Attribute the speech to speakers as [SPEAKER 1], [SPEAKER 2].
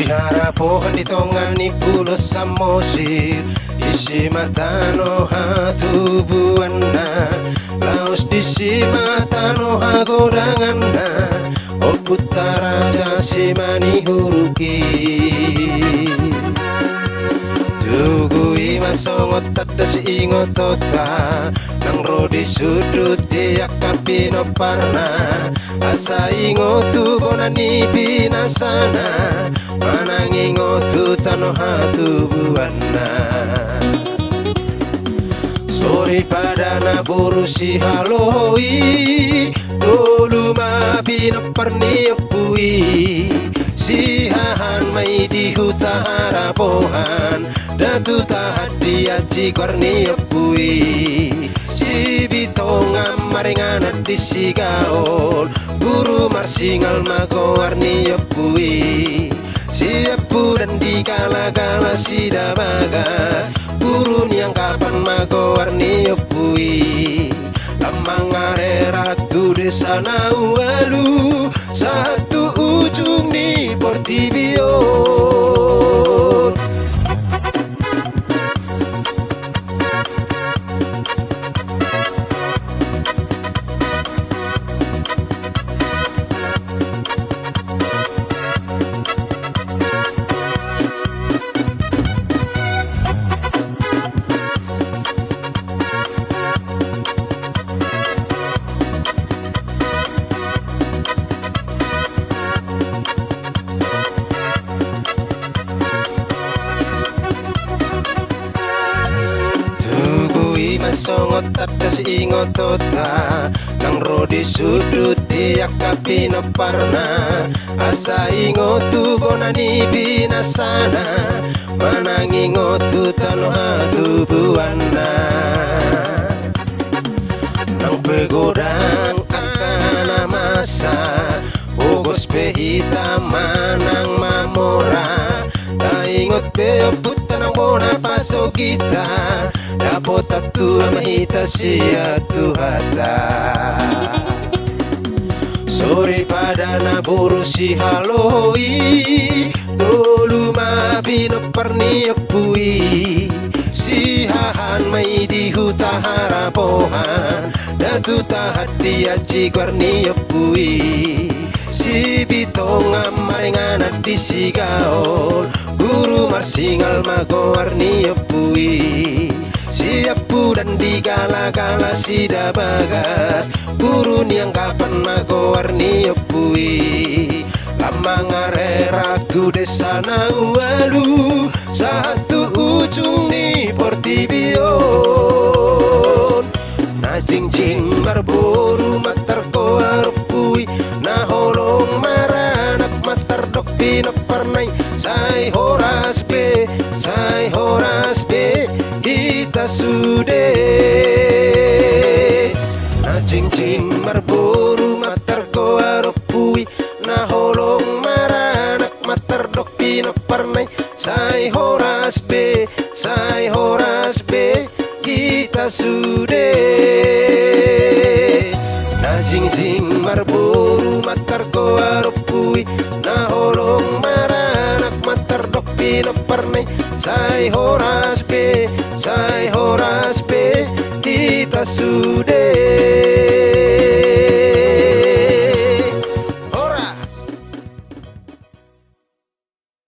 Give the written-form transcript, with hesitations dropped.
[SPEAKER 1] Iharapohan ditongani pulo samosir isi matano hatubuanna laos disi matano hagodanganna o puttara jasimani huruki tugu ima songot tadda si ingotota nang rodi sudut dia kapino parna asa ingotu bonani binasana manang ingotu tano hatu buana sore padana burusi haloi tolu mabino perniopui sihahan mai di huta harapohan datu tahadi aji korniopui si bitonga maringana di sigaol guru marsingal mago warniopui siapu dan di kala-kala sida bagas guru yang kapan mago warniopui lamang arera tu desa walu satu ujung di Portibio songot tadda si ingotota nang rodi sudut dia kapino parna asa ingotu bonani binasana manang ingotu tano hatu buana nang pegodang akana masa ogos pehita manang mamora ta ingot pe puta nang bona paso kita dapat tatu mahita siya tuhata sore padana burusi haloi tolu mabino perniopui sihahan mai di huta harapohan datu tahadi aji korniopui si bitonga maringana di sigaol guru marsingal mago warniopui siapu dan di kala-kala sida bagas burun yang kapan mago warniopui lamang arera tu desa walu satu ujung di Portibio na jing marboru matar ko arupui na holong maranak matar dok pinok parnay say horas be hita sude na jing marboru matar ko arupui na holong maranak matar dok pinok parnay say horas be kita sude na jing marboru matar ko arupui na holong maranak matar dok pinok parnay say horas be kita sude